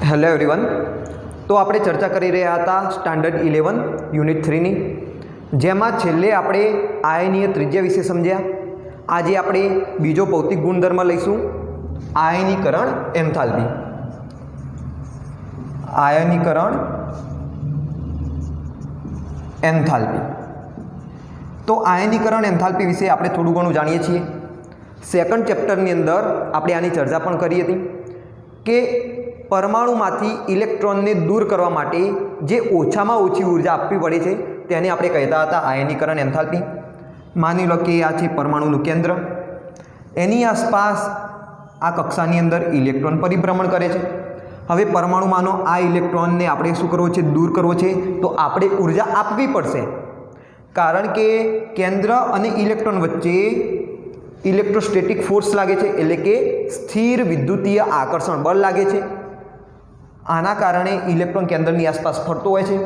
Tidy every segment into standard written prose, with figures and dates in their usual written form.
Hello everyone. તો આપણે ચર્ચા કરી રહ્યા હતા સ્ટાન્ડર્ડ 11 યુનિટ 3 ની, જેમાં છેલ્લે આપણે આયનીય ત્રિજ્યા વિશે સમજ્યા। આજે આપણે બીજો ભૌતિક ગુણધર્મ લઈશું, આયનીકરણ એન્થાલ્પી। આયનીકરણ એન્થાલ્પી। તો આયનીકરણ એન્થાલ્પી વિશે આપણે થોડું ઘણું જાણીએ છીએ। સેકન્ડ ચેપ્ટરની અંદર આપણે આની ચર્ચા પણ કરી હતી કે પરમાણુમાંથી ઇલેક્ટ્રોનને દૂર કરવા માટે જે ઓછામાં ઓછી ઉર્જા આપવી પડે છે તેને આપણે કહેતા હતા આયનીકરણ એન્થાલ્પી। માની લો કે આ છે પરમાણુનું કેન્દ્ર, એની આસપાસ આ કક્ષાની અંદર ઇલેક્ટ્રોન પરિભ્રમણ કરે છે। હવે પરમાણુમાંનો આ ઇલેક્ટ્રોનને આપણે શું કરવો છે? દૂર કરવો છે। તો આપણે ઉર્જા આપવી પડશે, કારણ કે કેન્દ્ર અને ઇલેક્ટ્રોન વચ્ચે ઇલેક્ટ્રોસ્ટેટિક ફોર્સ લાગે છે, એટલે કે સ્થિર વિદ્યુતીય આકર્ષણ બળ લાગે છે। આના કારણે ઇલેક્ટ્રોન કેન્દ્રની આસપાસ ફરતો હોય છે।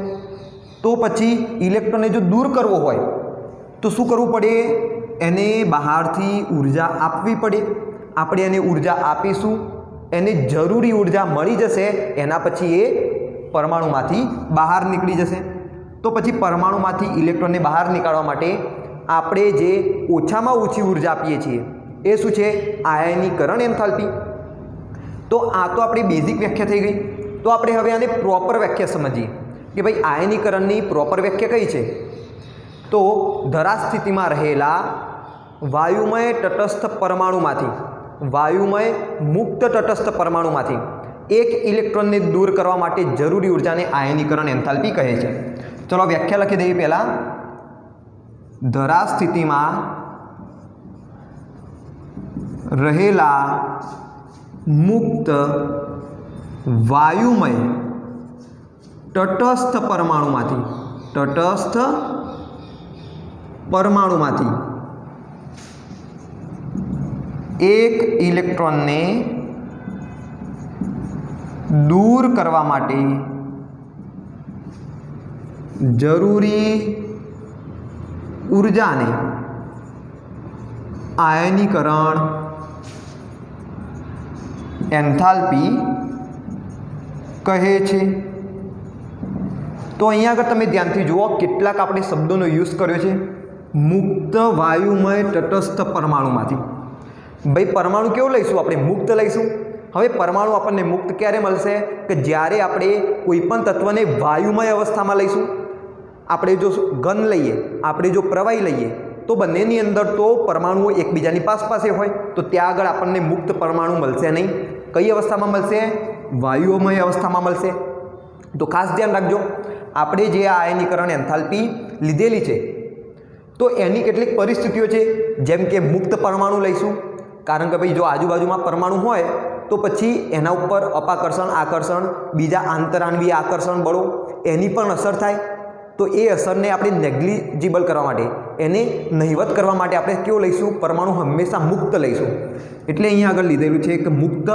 તો પછી ઇલેક્ટ્રોનને જો દૂર કરવો હોય તો શું કરવું પડે? એને બહારથી ઉર્જા આપવી પડે। આપણે એને ઉર્જા આપીશું, એને જરૂરી ઉર્જા મળી જશે, એના પછી એ પરમાણુમાંથી બહાર નીકળી જશે। તો પછી પરમાણુમાંથી ઇલેક્ટ્રોનને બહાર નીકાળવા માટે આપણે જે ઓછામાં ઓછી ઉર્જા આપીએ છીએ એ શું છે? આયનીકરણ એન્થાલ્પી। તો આ તો આપણી બેઝિક વ્યાખ્યા થઈ ગઈ। તો આપણે હવે આને પ્રોપર વ્યાખ્યા સમજીએ કે ભાઈ આયનીકરણની પ્રોપર વ્યાખ્યા કઈ છે? તો ધરા સ્થિતિમાં રહેલા વાયુમય તટસ્થ મુક્ત તટસ્થ પરમાણુમાંથી એક ઇલેક્ટ્રોનને દૂર કરવા માટે જરૂરી ઉર્જાને આયનીકરણ એન્થાલ્પી કહે છે। ચલો વ્યાખ્યા લખી દઈએ પહેલા। ધરા સ્થિતિમાં રહેલા મુક્ત વાયુમય તટસ્થ પરમાણુમાંથી એક ઇલેક્ટ્રોનને દૂર કરવા માટે જરૂરી ઉર્જાને આયનીકરણ એન્થાલ્પી કહે છે। તો અહીંયા આગળ તમે ધ્યાનથી જુઓ, કેટલાક આપણે શબ્દોનો યુઝ કર્યો છે। મુક્ત વાયુમય તટસ્થ પરમાણુમાંથી। ભાઈ પરમાણુ કેવો લઈશું? આપણે મુક્ત લઈશું। હવે પરમાણુ આપણને મુક્ત ક્યારે મળશે? કે જ્યારે આપણે કોઈપણ તત્વને વાયુમય અવસ્થામાં લઈશું। આપણે જો ઘન લઈએ, આપણે જો પ્રવાહી લઈએ, તો બંનેની અંદર તો પરમાણુઓ એકબીજાની પાસે હોય, તો ત્યાં આગળ આપણને મુક્ત પરમાણુ મળશે નહીં। કઈ અવસ્થામાં મળશે? વાયુમય અવસ્થામાં મળશે। તો ખાસ ધ્યાન રાખજો, આપણે જે આ આયનીકરણ એન્થાલ્પી લીધેલી છે તો એની કેટલીક પરિસ્થિતિઓ છે, જેમ કે મુક્ત પરમાણુ લઈશું, કારણ કે ભાઈ જો આજુબાજુમાં પરમાણુ હોય તો પછી એના ઉપર અપાકર્ષણ, આકર્ષણ, બીજા આંતરાણવીય આકર્ષણ બળો એની પણ અસર થાય। તો એ અસરને આપણે નેગ્લિજિબલ કરવા માટે, એને નહિવત કરવા માટે આપણે કેવો લઈશું? પરમાણુ હંમેશા મુક્ત લઈશું। એટલે અહીંયા આગળ લીધેલું છે કે મુક્ત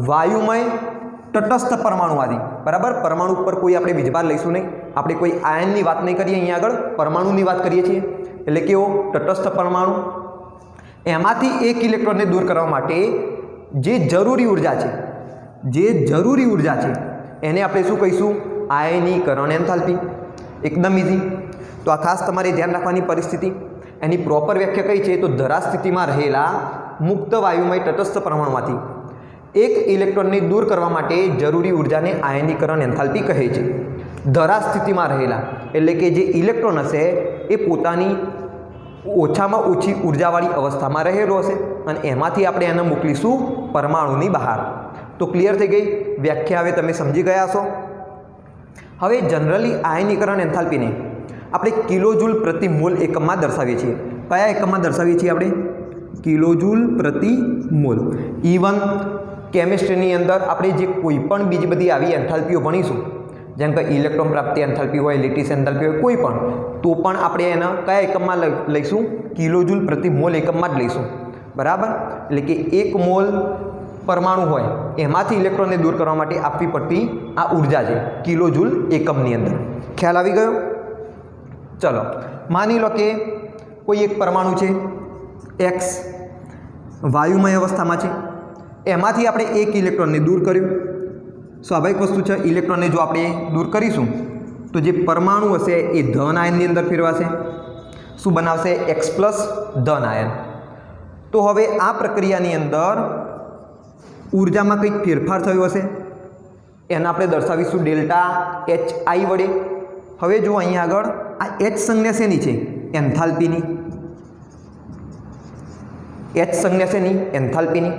વાયુમય તટસ્થ પરમાણુમાંથી, બરાબર? પરમાણુ ઉપર કોઈ આપણે વીજભાર લઈશું નહીં, આપણે કોઈ આયનની વાત નહીં કરીએ, અહીંયા આગળ પરમાણુની વાત કરીએ છીએ। એટલે કેવો? તટસ્થ પરમાણુ, એમાંથી એક ઇલેક્ટ્રોનને દૂર કરવા માટે જે જરૂરી ઉર્જા છે એને આપણે શું કહીશું? આયનીકરણ એન્થાલ્પી। એકદમ ઇઝી। તો આ ખાસ તમારે ધ્યાન રાખવાની પરિસ્થિતિ। એની પ્રોપર વ્યાખ્યા કઈ છે? તો ધરા સ્થિતિમાં રહેલા મુક્ત વાયુમય તટસ્થ પરમાણુમાંથી એક ઇલેક્ટ્રોનને દૂર કરવા માટે જરૂરી ઉર્જાને આયનીકરણ એન્થાલ્પી કહે છે। ધરા સ્થિતિમાં રહેલા એટલે કે જે ઇલેક્ટ્રોન હશે એ પોતાની ઓછામાં ઓછી ઉર્જાવાળી અવસ્થામાં રહેલો હશે, અને એમાંથી આપણે એને મોકલીશું પરમાણુની બહાર। તો ક્લિયર થઈ ગઈ વ્યાખ્યા? હવે તમે સમજી ગયા છો। હવે જનરલી આયનીકરણ એન્થાલ્પીને આપણે કિલોજૂલ પ્રતિ મોલ એકમમાં દર્શાવીએ છીએ। કયા એકમમાં દર્શાવીએ છીએ આપણે? કિલોજૂલ પ્રતિ મોલ। ઇવન કેમિસ્ટ્રીની અંદર આપણે જે કોઈ પણ બીજી બધી આવી એન્થાલ્પીઓ ભણીશું, જેમ કે ઇલેક્ટ્રોન પ્રાપ્તિ એન્થાલ્પી હોય, લેટિસ એન્થાલ્પી હોય, કોઈ પણ, તો પણ આપણે એના કયા એકમમાં લઈશું? કિલોજૂલ પ્રતિ મોલ એકમમાં જ લઈશું, બરાબર? એટલે કે 1 મોલ પરમાણુ હોય એમાંથી ઇલેક્ટ્રોનને દૂર કરવા માટે આપવી પડતી આ ઉર્જા છે કિલોજૂલ એકમની અંદર। ખ્યાલ આવી ગયો? ચલો માની લો કે કોઈ એક પરમાણુ છે X, વાયુમય અવસ્થામાં છે, એમાંથી આપણે એક ઇલેક્ટ્રોનને દૂર કર્યું, સ્વાભાવિક વસ્તુ છે, ઇલેક્ટ્રોનને જો આપણે દૂર કરીશું તો જે પરમાણુ હશે એ ધન આયનની અંદર ફેરવાશે. શું બનાવશે? X પ્લસ ધન આયન. તો હવે આ પ્રક્રિયાની અંદર ઉર્જામાં કંઈક ફેરફાર થયો હશે, એને આપણે દર્શાવીશું ડેલ્ટા HI વડે. હવે જો અહીંયા આગળ આ H સંજ્ઞા શેની છે? એન્થાલ્પીની. H સંજ્ઞા શેની? એન્થાલ્પીની.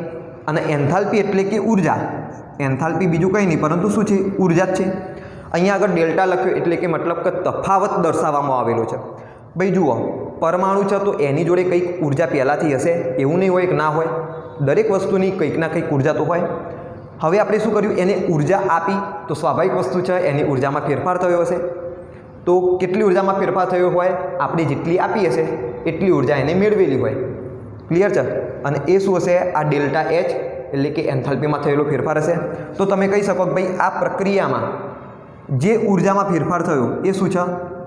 અને એન્થાલ્પી એટલે કે ઉર્જા. એન્થાલ્પી બીજું કંઈ નહીં પરંતુ શું છે? ઉર્જા જ છે. અહીંયા આગળ ડેલ્ટા લખ્યો એટલે કે મતલબ કે તફાવત દર્શાવવામાં આવેલો છે. ભાઈ જુઓ, પરમાણુ છે તો એની જોડે કંઈક ઉર્જા પહેલાંથી હશે, એવું નહીં હોય કે ના હોય. દરેક વસ્તુની કંઈક ના કંઈક ઉર્જા તો હોય. હવે આપણે શું કર્યું? એને ઉર્જા આપી તો સ્વાભાવિક વસ્તુ છે એની ઉર્જામાં ફેરફાર થયો હશે. તો કેટલી ઉર્જામાં ફેરફાર થયો હોય? આપણે જેટલી આપી હશે એટલી ઉર્જા એને મેળવેલી હોય. ક્લિયર છે? અને એ શું હશે? આ ડેલ્ટા H એટલે કે એન્થાલ્પીમાં થયેલો ફેરફાર હશે. તો તમે કહી શકો કે ભાઈ આ પ્રક્રિયામાં જે ઉર્જામાં ફેરફાર થયો એ શું છે?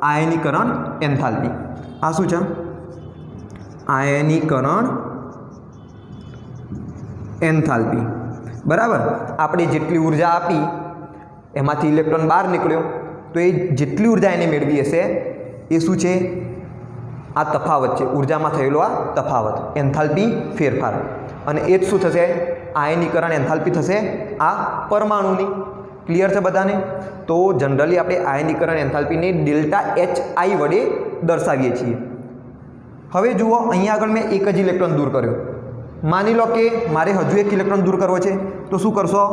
આયનીકરણ એન્થાલ્પી. આ શું છે? આયનીકરણ એન્થાલ્પી. બરાબર. આપણે જેટલી ઉર્જા આપી એમાંથી ઇલેક્ટ્રોન બહાર નીકળ્યો તો એ જેટલી ઉર્જા એને મેળવી હશે એ શું છે? આ તફાવત છે, ઉર્જામાં થયેલો આ તફાવત, એન્થાલ્પી ફેરફાર. અને એ જ શું થશે? આયનીકરણ એન્થાલ્પી થશે આ પરમાણુની. ક્લિયર છે બધાને? તો જનરલી આપણે આયનીકરણ એન્થાલ્પીને ડેલ્ટા HI વડે દર્શાવીએ છીએ. હવે જુઓ, અહીંયા આગળ મેં એક જ ઇલેક્ટ્રોન દૂર કર્યો. માની લો કે મારે હજુ એક ઇલેક્ટ્રોન દૂર કરવો છે તો શું કરશો?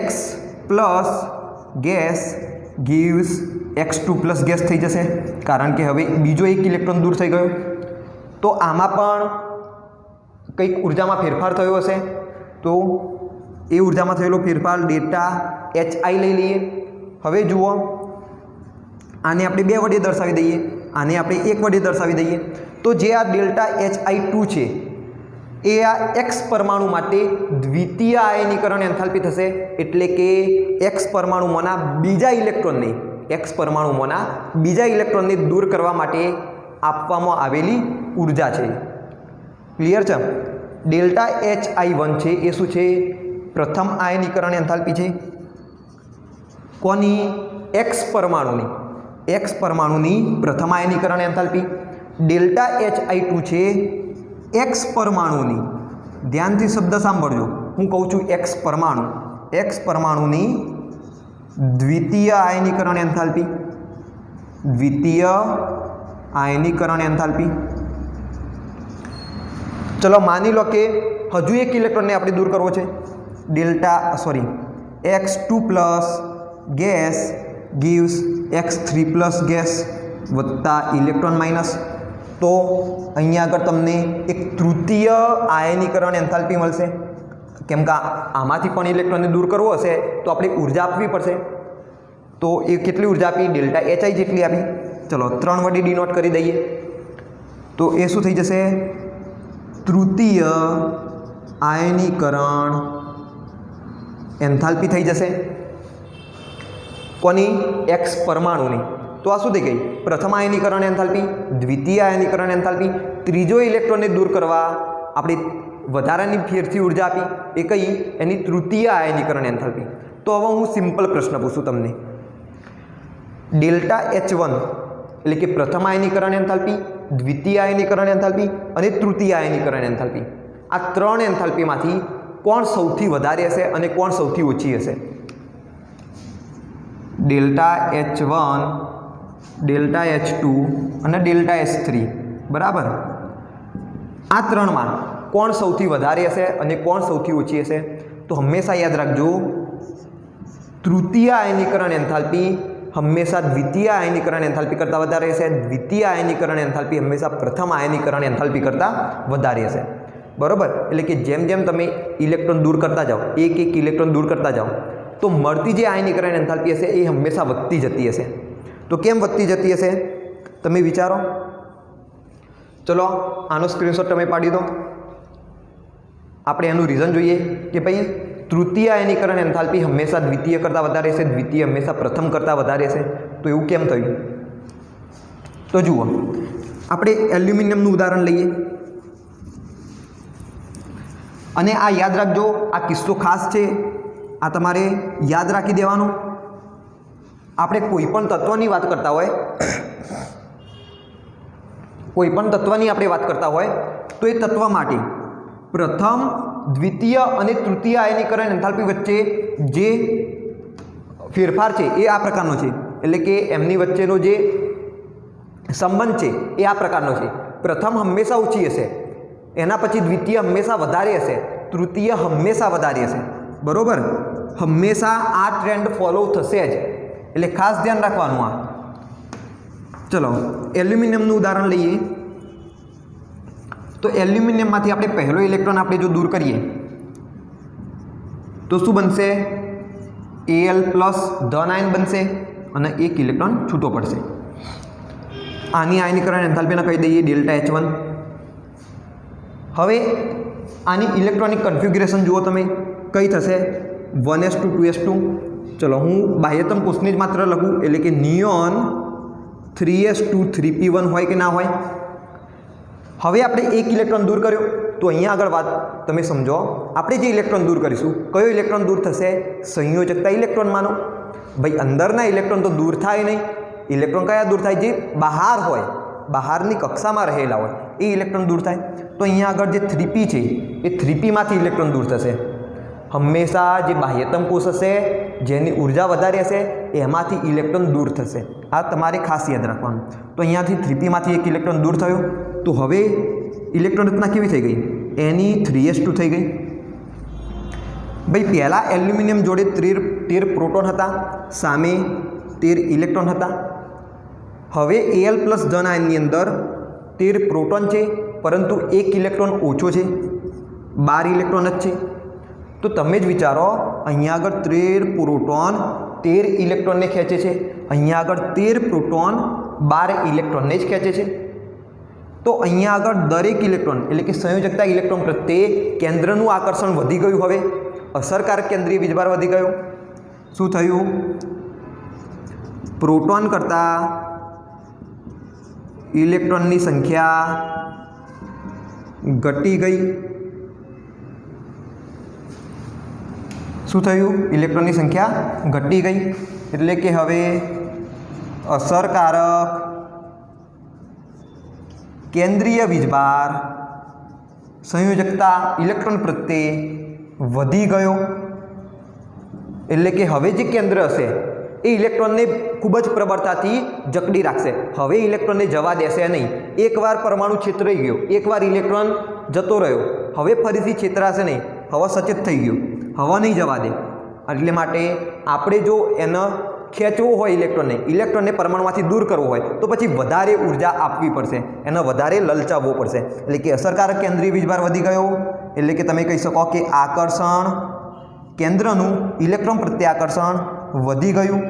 X plus gas gives X2 plus gas થઈ જશે, કારણ કે હવે બીજો એક ઇલેક્ટ્રોન દૂર થઈ ગયો. તો આમાં પણ કંઈક ઉર્જામાં ફેરફાર થયો હશે. તો એ ઉર્જામાં થયેલો ફેરફાર ડેલ્ટા HI લઈ લઈએ. હવે જુઓ, આને આપણે 2 વડે દર્શાવી દઈએ, આને આપણે 1 વડે દર્શાવી દઈએ. તો જે આ ડેલ્ટા HI2 છે એ આ X પરમાણુ માટે દ્વિતીય આયનીકરણ એન્થાલ્પી થશે. એટલે કે X પરમાણુમાંના બીજા ઇલેક્ટ્રોનને, X પરમાણુમાંના બીજા ઇલેક્ટ્રોનને દૂર કરવા માટે આપવામાં આવેલી ઉર્જા છે. ક્લિયર છે? ડેલ્ટા HI1 છે એ શું છે? પ્રથમ આયનીકરણ એન્થાલ્પી છે. કોની? X પરમાણુની. X પરમાણુની પ્રથમ આયનીકરણ એન્થાલ્પી. ડેલ્ટા HI2 છે X પરમાણુની. ધ્યાનથી શબ્દ સાંભળજો, હું કહું છું X પરમાણુ. X પરમાણુની દ્વિતીય આયનીકરણ એન્થાલ્પી. દ્વિતીય આયનીકરણ એન્થાલ્પી. ચલો માની લો કે હજુ એક ઇલેક્ટ્રોનને આપણે દૂર કરવો છે. X2 plus gas gives X3 plus gas વત્તા ઇલેક્ટ્રોન માઇનસ. તો અહીંયા આગળ તમને એક તૃતીય આયનીકરણ એન્થાલ્પી મળશે. કેમ કે આમાંથી પણ ઇલેક્ટ્રોનને દૂર કરવો હશે તો આપણે ઉર્જા આપવી પડશે. તો એ કેટલી ઉર્જા આપી? ડેલ્ટા HI જેટલી આપી. ચલો 3 વડે ડિનોટ કરી દઈએ તો એ શું થઈ જશે? તૃતીય આયનીકરણ એન્થાલ્પી થઈ જશે. કોની? X પરમાણુની. તો આ શું થઈ ગઈ? પ્રથમ આયનીકરણ એન્થાલ્પી, દ્વિતીય આયનીકરણ એન્થાલ્પી. ત્રીજો ઇલેક્ટ્રોનને દૂર કરવા આપણે વધારાની ફેરથી ઉર્જા આપી, એ કઈ? એની તૃતીય આયનીકરણ એન્થાલ્પી. તો હવે હું સિમ્પલ પ્રશ્ન પૂછું તમને. ડેલ્ટા H1 એટલે કે પ્રથમ આયનીકરણ એન્થાલ્પી, દ્વિતીય આયનીકરણ એન્થાલ્પી અને તૃતીય આયનીકરણ એન્થાલ્પી, આ 3 એન્થાલ્પીમાંથી કોણ સૌથી વધારે હશે અને કોણ સૌથી ઓછી હશે? ડેલ્ટા H1, ડેલ્ટા H2 અને ડેલ્ટા H3. બરાબર. આ 3માં કોણ સૌથી વધારે હશે અને કોણ સૌથી ઓછી હશે? તો હંમેશા યાદ રાખજો, તૃતીય આયનીકરણ એન્થાલ્પી હંમેશા દ્વિતીય આયનીકરણ એન્થાલ્પી કરતાં વધારે હશે. દ્વિતીય આયનીકરણ એન્થાલ્પી હંમેશા પ્રથમ આયનીકરણ એન્થાલ્પી કરતાં વધારે હશે. બરાબર. એટલે કે જેમ જેમ તમે ઇલેક્ટ્રોન દૂર કરતા જાઓ, એક ઇલેક્ટ્રોન દૂર કરતા જાઓ, તો મળતી જે આયનીકરણ એન્થાલ્પી હશે એ હંમેશા વધતી જતી હશે. તો કેમ વધતી જતી હશે? તમે વિચારો. ચલો આનો સ્ક્રીનશોટ તમે પાડી દો. આપણે એનું રીઝન જોઈએ કે ભાઈ તૃતીય આયનીકરણ એન્થાલ્પી હંમેશા દ્વિતીય કરતાં વધારે હશે, દ્વિતીય હંમેશા પ્રથમ કરતાં વધારે હશે. તો એવું કેમ થયું? તો જુઓ, આપણે એલ્યુમિનિયમનું ઉદાહરણ લઈએ અને આ યાદ રાખજો, આ કિસ્સો ખાસ છે. આ તમારે યાદ રાખી દેવાનું. આપણે કોઈ પણ તત્વની વાત કરતા હોય, કોઈ પણ તત્વની આપણે વાત કરતા હોય તો એ તત્વ માટે પ્રથમ, દ્વિતીય અને તૃતીય આયનીકરણ એન્થાલ્પી વચ્ચે જે ફેરફાર છે એ આ પ્રકારનો છે. એટલે કે એમની વચ્ચેનો જે સંબંધ છે એ આ પ્રકારનો છે. પ્રથમ હંમેશા ઓછી હશે, એના પછી દ્વિતીય હંમેશા વધારે હશે, તૃતીય હંમેશા વધારે હશે. બરાબર, હંમેશા આ ટ્રેન્ડ ફોલો થશે જ, એટલે ખાસ ધ્યાન રાખવાનું. આ ચલો એલ્યુમિનિયમનું ઉદાહરણ લઈએ. તો એલ્યુમિનિયમમાંથી આપણે પહેલો ઇલેક્ટ્રોન આપણે જો દૂર કરીએ તો શું બનશે? Al પ્લસ ધન આયન બનશે અને એક ઇલેક્ટ્રોન છૂટો પડશે. આની આયનીકરણ એન્થાલ્પીને કહી દઈએ ડેલ્ટા H1. હવે આની ઇલેક્ટ્રોનિક કન્ફિગ્યુરેશન જુઓ તમે, કઈ થશે? 1s2 2s2. ચલો હું બાહ્યતમ કોષને જ માત્ર લખું, એટલે કે નિયોન 3s2 3p1 હોય કે ના હોય? હવે આપણે એક ઇલેક્ટ્રોન દૂર કર્યો તો અહીંયા આગળ વાત તમે સમજો. આપણે જે ઇલેક્ટ્રોન દૂર કરીશું, કયો ઇલેક્ટ્રોન દૂર થશે? સંયોજકતા ઇલેક્ટ્રોનમાંનો. ભાઈ અંદરના ઇલેક્ટ્રોન તો દૂર થાય નહીં. ઇલેક્ટ્રોન કયા દૂર થાય? જે બહાર હોય, બહારની કક્ષામાં રહેલા હોય એ ઇલેક્ટ્રોન દૂર થાય. તો અહીંયા આગળ જે 3p છે એ 3pમાંથી ઇલેક્ટ્રોન દૂર થશે. હંમેશા જે બાહ્યતમ કોષ હશે, જેની ઉર્જા વધારે હશે, એમાંથી ઇલેક્ટ્રોન દૂર થશે. આ તમારે ખાસ યાદ રાખવાનું. તો અહીંયાથી 3pમાંથી એક ઇલેક્ટ્રોન દૂર થયો, તો હવે ઇલેક્ટ્રોન રચના કેવી થઈ ગઈ? Ne3s2 થઈ ગઈ. ભાઈ પહેલાં એલ્યુમિનિયમ જોડે 13 પ્રોટોન હતા, સામે 13 ઇલેક્ટ્રોન હતા. હવે Al પ્લસ ધન આયનની અંદર 13 પ્રોટોન છે, પરંતુ એક ઇલેક્ટ્રોન ઓછો છે, 12 ઇલેક્ટ્રોન જ છે. તો તમે જ વિચારો, અહીંયા આગળ 13 પ્રોટોન 13 ઇલેક્ટ્રોનને ખેંચે છે, અહીંયા આગળ 13 પ્રોટોન 12 ઇલેક્ટ્રોનને જ ખેંચે છે. તો અહીંયા આગળ દરેક ઇલેક્ટ્રોન એટલે કે સંયોજકતા ઇલેક્ટ્રોન પ્રત્યે કેન્દ્રનું આકર્ષણ વધી ગયું. હવે અસરકારક કેન્દ્રીય વીજભાર વધી ગયો. શું થયું? પ્રોટોન કરતાં ઇલેક્ટ્રોનની સંખ્યા ઘટી ગઈ. શું થયું? ઇલેક્ટ્રોનની સંખ્યા ઘટી ગઈ. એટલે કે હવે અસરકારક કેન્દ્રીય વીજભાર સંયોજકતા ઇલેક્ટ્રોન પ્રત્યે વધી ગયો. એટલે કે હવે જે કેન્દ્ર હશે એ ઇલેક્ટ્રોનને ખૂબ જ પ્રબળતાથી જકડી રાખશે. હવે ઇલેક્ટ્રોનને જવા દેશે નહીં. એકવાર પરમાણુ છેતરાઈ ગયો, એકવાર ઇલેક્ટ્રોન જતો રહ્યો, હવે ફરીથી છેતરાશે નહીં. હવા સચેત થઈ ગયું, હવા નહીં જવા દે. એટલે માટે આપણે જો એને ખેંચવું હોય, ઇલેક્ટ્રોનને પરમાણુમાંથી દૂર કરવો હોય તો પછી વધારે ઉર્જા આપવી પડશે, એને વધારે લલચાવવો પડશે. એટલે કે અસરકારક કેન્દ્રીય વીજભાર વધી ગયો. એટલે કે તમે કહી શકો કે આકર્ષણ કેન્દ્રનું ઇલેક્ટ્રોન પ્રત્યે આકર્ષણ વધી ગયું.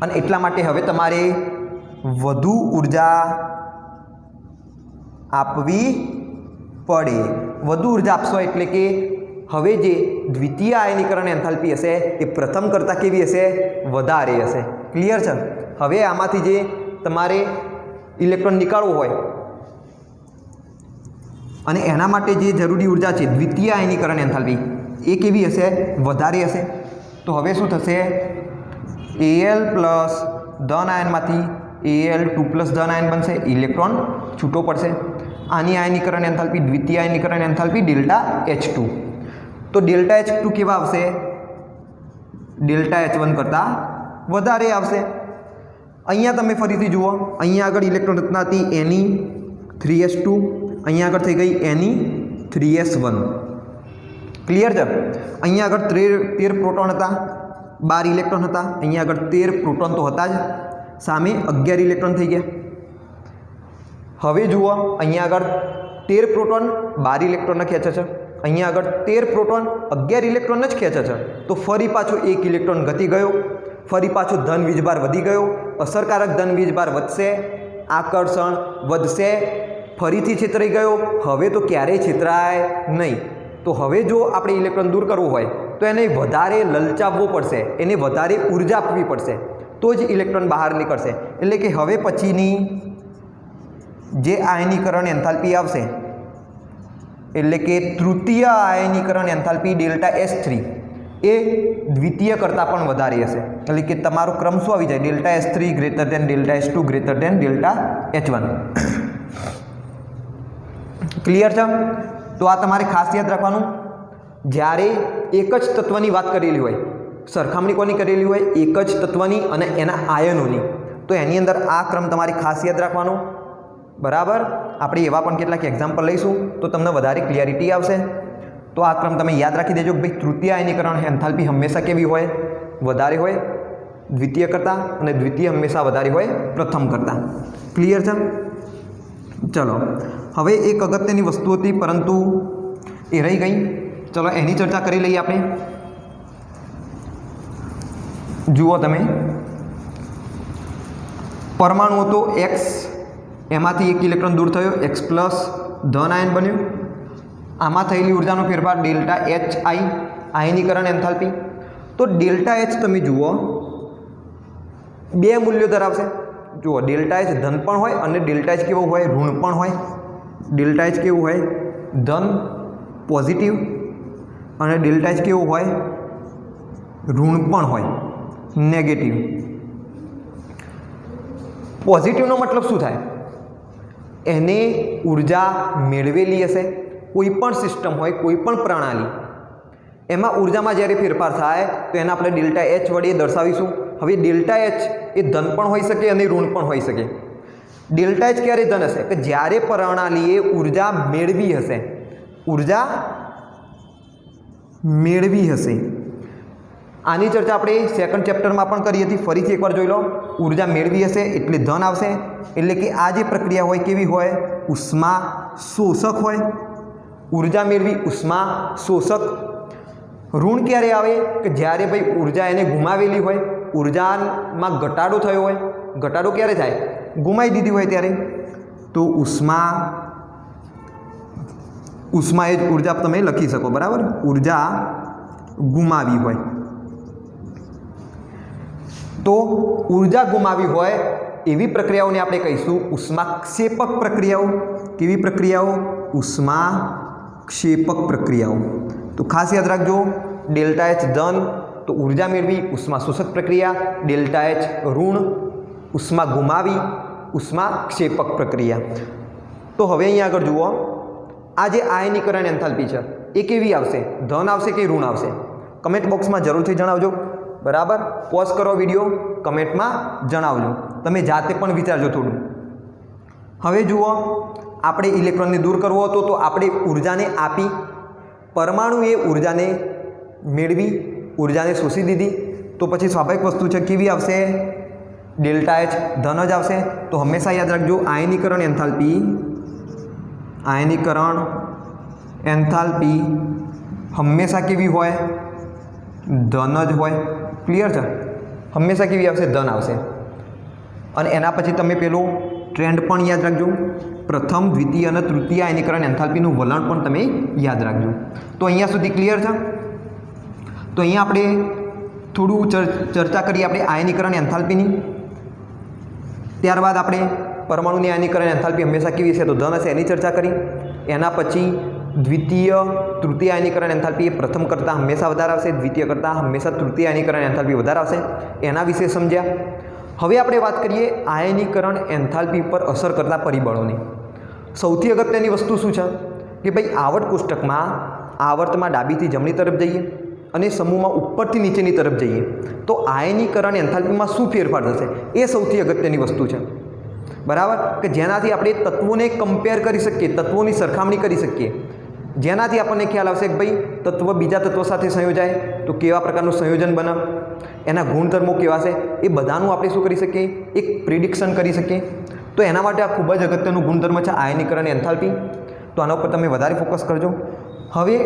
અને એટલા માટે હવે તમારે વધુ ઉર્જા આપવી પડે. વધુ ઉર્જા આપશો એટલે કે હવે જે દ્વિતીય આયનીકરણ એન્થાલ્પી હશે એ પ્રથમ કરતાં કેવી હશે? વધારે હશે. ક્લિયર છે? હવે આમાંથી જે તમારે ઇલેક્ટ્રોન નીકાળવો હોય અને એના માટે જે જરૂરી ઉર્જા છે દ્વિતીય આયનીકરણ એન્થાલ્પી એ કેવી હશે? વધારે હશે. તો હવે શું થશે? Al પ્લસ ધન આયનમાંથી Al2 પ્લસ ધન આયન બનશે, ઇલેક્ટ્રોન છૂટો પડશે. આની આયનીકરણ એન્થાલ્પી દ્વિતીય આયનીકરણ એન્થાલ્પી ડેલ્ટા H2. તો ડેલ્ટા H2 કેવા આવશે? ડેલ્ટા H1 કરતાં વધારે આવશે. અહીંયા તમે ફરીથી જુઓ, અહીંયા આગળ ઇલેક્ટ્રોન રચના હતી Ne3s2, અહીંયા આગળ થઈ ગઈ Ne3s1. ક્લિયર છે? અહીંયા આગળ 13 પ્રોટોન હતા, 12 ઇલેક્ટ્રોન હતા, અહીંયા આગળ 13 પ્રોટોન તો હતા જ, સામે 11 ઇલેક્ટ્રોન થઈ ગયા. હવે જુઓ, અહીંયા આગળ 13 પ્રોટોન 12 ઇલેક્ટ્રોનને ખેંચે છે, અહીંયા આગળ 13 પ્રોટોન 11 ઇલેક્ટ્રોન જ ખેંચે છે. તો ફરી પાછો એક ઇલેક્ટ્રોન ઘટી ગયો, ફરી પાછો ધન વીજભાર વધી ગયો. અસરકારક ધન વીજભાર વધશે, આકર્ષણ વધશે, ફરીથી છેતરાઈ ગયો. હવે તો ક્યારેય છેતરાય નહીં. તો હવે જો આપણે ઇલેક્ટ્રોન દૂર કરવું હોય તો એને વધારે લલચાવવો પડશે, એને વધારે ઉર્જા આપવી પડશે, તો જ ઇલેક્ટ્રોન બહાર નીકળશે. એટલે કે હવે પછીની જે આયનીકરણ એન્થાલ્પી આવશે એટલે કે તૃતીય આયનીકરણ એન્થાલ્પી ડેલ્ટા S3 એ દ્વિતીય કરતાં પણ વધારે હશે, એટલે કે તમારો ક્રમ શું આવી જાય? Delta S3 greater than delta S2 greater than delta H1. Clear છે? તો આ તમારે ખાસ યાદ રાખવાનું, જ્યારે એક જ તત્વની વાત કરેલી હોય, સરખામણી કોની કરેલી હોય? એક જ તત્વની અને એના આયનોની, તો એની અંદર આ ક્રમ તમારે ખાસ યાદ રાખવાનો. બરાબર? આપણે એવા પણ કેટલાક એક્ઝામ્પલ લઈશું તો તમને વધારે ક્લિયરિટી આવશે. તો આ ક્રમ તમે યાદ રાખી દેજો. ભાઈ તૃતીય આયનીકરણ એન્થાલ્પી હંમેશા કેવી હોય? વધારે હોય દ્વિતીય કરતાં, અને દ્વિતીય હંમેશા વધારે હોય પ્રથમ કરતાં. ક્લિયર છે? ચલો, હવે એક અગત્યની વસ્તુ હતી પરંતુ એ રહી ગઈ. ચલો એની ચર્ચા કરી લઈએ આપણે. જુઓ તમે, પરમાણુ હતો X, એમાંથી એક ઇલેક્ટ્રોન દૂર થયો, X+ ધન આયન બન્યું. આમાં થયેલી ઉર્જાનો ફેરફાર ડેલ્ટા HI આયનીકરણ એન્થાલ્પી. તો ડેલ્ટા H તમે જુઓ બે મૂલ્યો ધરાવશે. જુઓ, ડેલ્ટા H ધન પણ હોય અને ડેલ્ટા H કેવું હોય? ઋણ પણ હોય. ડેલ્ટા H કેવું હોય? ધન પોઝિટિવ, અને ડેલ્ટા H કેવું હોય? ઋણ પણ હોય નેગેટિવ. પોઝિટિવનો મતલબ શું થાય? એને ઉર્જા મેળવેલી હશે. કોઈ પણ સિસ્ટમ હોય, કોઈ પણ પ્રણાલી, એમાં ઉર્જામાં જ્યારે ફેરફાર થાય તો એને આપણે ડેલ્ટા H વડે દર્શાવીશું. હવે ડેલ્ટા H એ ધન પણ હોઈ શકે અને ઋણ પણ હોઈ શકે. ડેલ્ટા H ક્યારે ધન હશે? કે જ્યારે પ્રણાલીએ ઉર્જા મેળવી હશે. ઉર્જા મેળવી હશે. આની ચર્ચા આપણે સેકન્ડ ચેપ્ટરમાં પણ કરી હતી. ફરીથી એકવાર જોઈ લો. ઉર્જા મેળવી હશે એટલે ધન આવશે. એટલે કે આ જે પ્રક્રિયા હોય કેવી હોય? ઉષ્મા શોષક હોય. ઉર્જા મેળવી, ઉષ્મા શોષક. ઋણ ક્યારે આવે? કે જ્યારે ભાઈ ઉર્જા એને ગુમાવેલી હોય, ઉર્જામાં ઘટાડો થયો હોય. ઘટાડો ક્યારે થાય? ગુમાવી દીધી હોય ત્યારે. તો ઉષ્મા એ જ ઉર્જા તમે લખી શકો. બરાબર? ઉર્જા ગુમાવી હોય. તો ઉર્જા ગુમાવી હોય એવી પ્રક્રિયાઓને આપણે કહીશું ઉષ્માક્ષેપક પ્રક્રિયાઓ. કેવી પ્રક્રિયાઓ? ઉષ્માક્ષેપક પ્રક્રિયાઓ. તો ખાસ યાદ રાખજો, ડેલ્ટા H ધન તો ઉર્જા મેળવી, ઉષ્મા શોષક પ્રક્રિયા. ડેલ્ટા H ઋણ, ઉષ્મા ગુમાવી, ઉષ્માક્ષેપક પ્રક્રિયા. તો હવે અહીંયા આગળ જુઓ, આ જે આયનીકરણ એન્થાલ્પી છે એ કેવી આવશે? ધન આવશે કે ઋણ આવશે? કમેન્ટ બોક્સમાં જરૂરથી જણાવજો. બરાબર? પોઝ કરો વિડીયો, કમેન્ટમાં જણાવજો. તમે જાતે પણ વિચારજો થોડું. હવે જુઓ, આપણે ઇલેક્ટ્રોનને દૂર કરવો હતો તો આપણે ઉર્જાને આપી, પરમાણુએ ઉર્જાને મેળવી, ઉર્જાને શોષી દીધી. તો પછી સ્વાભાવિક વસ્તુ છે કેવી આવશે? ડેલ્ટા H ધન જ આવશે. તો હંમેશા યાદ રાખજો, આયનીકરણ એન્થાલ્પી હંમેશા કેવી હોય? ધન જ હોય. ક્લિયર છે? હંમેશા કેવી આવશે? ધન આવશે. અને એના પછી તમે પેલું ટ્રેન્ડ પણ યાદ રાખજો. પ્રથમ, દ્વિતીય અને તૃતીય આયનીકરણ એન્થાલ્પીનું વલણ પણ તમે યાદ રાખજો. તો અહીંયા સુધી ક્લિયર છે? તો અહીંયા આપણે થોડું ચર્ચા કરીએ આપણે આયનીકરણ એન્થાલ્પીની. ત્યારબાદ આપણે પરમાણુની આયનીકરણ એન્થાલ્પી હંમેશા કેવી હશે? તો ધન હશે, એની ચર્ચા કરી. એના પછી દ્વિતીય તૃતીય આયનીકરણ એન્થાલ્પી એ પ્રથમ કરતાં હંમેશા વધારે આવશે, દ્વિતીય કરતાં હંમેશા તૃતીય આયનીકરણ એન્થાલ્પી વધારે આવશે. એના વિશે સમજ્યા. હવે આપણે વાત કરીએ આયનીકરણ એન્થાલ્પી પર અસર કરતા પરિબળોની. સૌથી અગત્યની વસ્તુ શું છે? કે ભાઈ આવર્ત કોષ્ટકમાં આવર્તમાં ડાબીથી જમણી તરફ જઈએ અને સમૂહમાં ઉપરથી નીચેની તરફ જઈએ તો આયનીકરણ એન્થાલ્પીમાં શું ફેરફાર થશે એ સૌથી અગત્યની વસ્તુ છે. બરાબર? કે જેનાથી આપણે તત્વોને કમ્પેર કરી શકીએ, તત્વોની સરખામણી કરી શકીએ. જેનાથી આપણને ખ્યાલ આવશે કે ભાઈ તત્વ બીજા તત્વ સાથે સંયોજાય તો કેવા પ્રકારનું સંયોજન બને, એના ગુણધર્મો કેવા છે, એ બધાનું આપણે શું કરી શકીએ? એક પ્રિડિક્શન કરી શકીએ. તો એના માટે આ ખૂબ જ અગત્યનું ગુણધર્મ છે આયનીકરણ એન્થાલ્પી. તો આના ઉપર તમે વધારે ફોકસ કરજો. હવે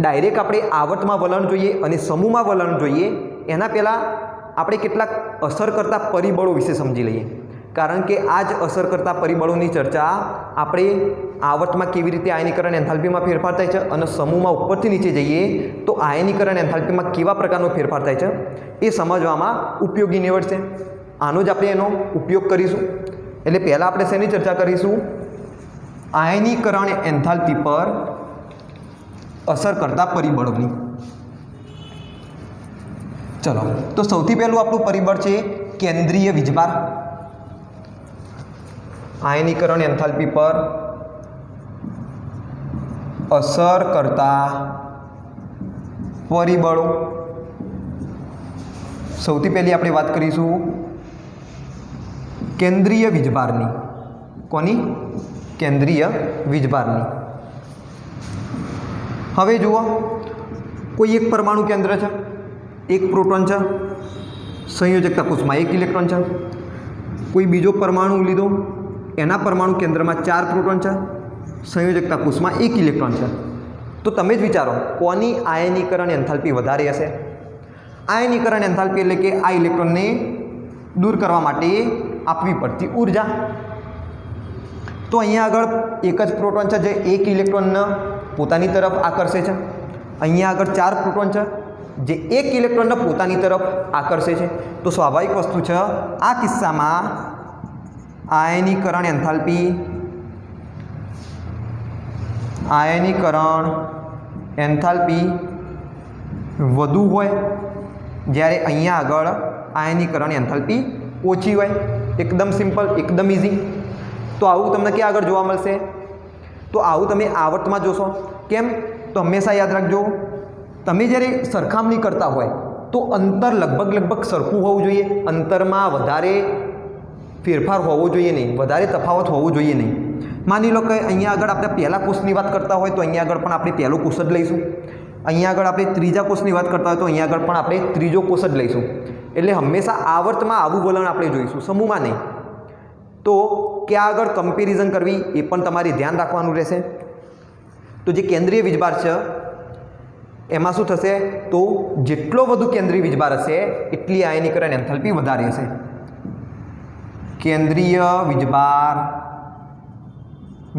ડાયરેક્ટ આપણે આવર્તમાં વલણ જોઈએ અને સમૂહમાં વલણ જોઈએ એના પહેલાં આપણે કેટલાક અસર કરતા પરિબળો વિશે સમજી લઈએ. કારણ કે આ જ અસર કરતા પરિબળોની ચર્ચા આપણે આવર્તમાં કેવી રીતે આયનીકરણ એન્થાલ્પીમાં ફેરફાર થાય છે અને સમૂહમાં ઉપરથી નીચે જઈએ તો આયનીકરણ એન્થાલ્પીમાં કેવા પ્રકારનો ફેરફાર થાય છે એ સમજવામાં ઉપયોગી નીવડશે. આનો જ આપણે એનો ઉપયોગ કરીશું. એટલે પહેલાં આપણે શેની ચર્ચા કરીશું? આયનીકરણ એન્થાલ્પી પર અસર કરતા પરિબળોની. ચલો, તો સૌથી પહેલું આપણું પરિબળ છે કેન્દ્રીય વીજભાર. આયનીકરણ એન્થાલ્પી પર અસર કરતા પરિબળો. સૌથી પહેલી આપણે વાત કરીશું કેન્દ્રીય વીજભારની. કોની? કેન્દ્રીય વીજભારની. હવે જુઓ, કોઈ એક પરમાણુ કેન્દ્ર છે, એક પ્રોટોન છે, સંયોજકતા કોષમાં 1 ઇલેક્ટ્રોન છે. કોઈ બીજો પરમાણુ લીધો, એના પરમાણુ કેન્દ્રમાં 4 પ્રોટોન છે, સંયોજકતા કોષમાં 1 ઇલેક્ટ્રોન છે. તો તમે જ વિચારો કોની આયનીકરણ એન્થાલ્પી વધારે હશે? આયનીકરણ એન્થાલ્પી એટલે કે આ ઇલેક્ટ્રોનને દૂર કરવા માટે આપવી પડતી ઉર્જા. તો અહીંયા આગળ એક જ પ્રોટોન છે જે 1 ઇલેક્ટ્રોનને પોતાની તરફ આકર્ષે છે. અહીંયા આગળ 4 પ્રોટોન છે જે 1 ઇલેક્ટ્રોનને પોતાની તરફ આકર્ષે છે. તો સ્વાભાવિક વસ્તુ છે આ કિસ્સામાં આયનીકરણ એન્થાલ્પી વધુ હોય, જ્યારે અહીંયા આગળ આયનીકરણ એન્થાલ્પી ઓછી હોય. એકદમ સિમ્પલ, એકદમ ઇઝી. તો આવું તમને ક્યાં આગળ જોવા મળશે? તો આવું તમે આવર્તમાં જોશો. કેમ? તો હંમેશા યાદ રાખજો, તમે જ્યારે સરખામણી કરતા હોય તો અંતર લગભગ સરખું હોવું જોઈએ. અંતરમાં વધારે ફેરફાર હોવો જોઈએ નહીં, વધારે તફાવત હોવો જોઈએ નહીં. માની લો કે અહીંયા આગળ આપણે પહેલા કોષની વાત કરતા હોય તો અહીંયા આગળ પણ આપણે પહેલો કોષ જ લઈશું. અહીંયા આગળ આપણે ત્રીજા કોષની વાત કરતા હોય તો અહીંયા આગળ પણ આપણે ત્રીજો કોષ જ લઈશું. એટલે હંમેશા આવર્તમાં આવું વલણ આપણે જોઈશું, સમૂહમાં નહીં. તો ક્યાં આગળ કમ્પેરિઝન કરવી એ પણ તમારે ધ્યાન રાખવાનું રહેશે. તો જે કેન્દ્રીય વીજભાર છે એમાં શું થશે? તો જેટલો વધુ કેન્દ્રીય વીજભાર હશે એટલી આયનીકરણ એન્થાલ્પી વધારે હશે. કેન્દ્રીય વીજભાર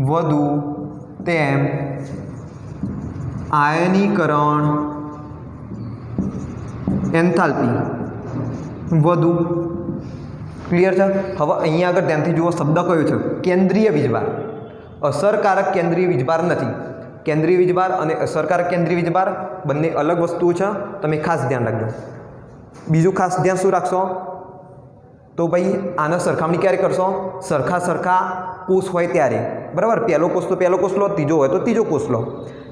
વધુ તેમ આયનીકરણ એન્થાલ્પી વધુ. ક્લિયર છે? હવે અહીંયા આગળ ધ્યાનથી જુઓ, શબ્દ કયો છે? કેન્દ્રીય વીજભાર. અસરકારક કેન્દ્રીય વીજભાર નથી. કેન્દ્રીય વીજભાર અને અસરકારક કેન્દ્રીય વીજભાર બંને અલગ વસ્તુઓ છે, તમે ખાસ ધ્યાન રાખજો. બીજું ખાસ ધ્યાન શું રાખશો? તો ભાઈ આને સરખામણી ક્યારે કરશો? સરખા કોષ હોય ત્યારે. બરાબર? પહેલો કોષ તો પહેલો કોષ લો, ત્રીજો હોય તો ત્રીજો કોષ લો,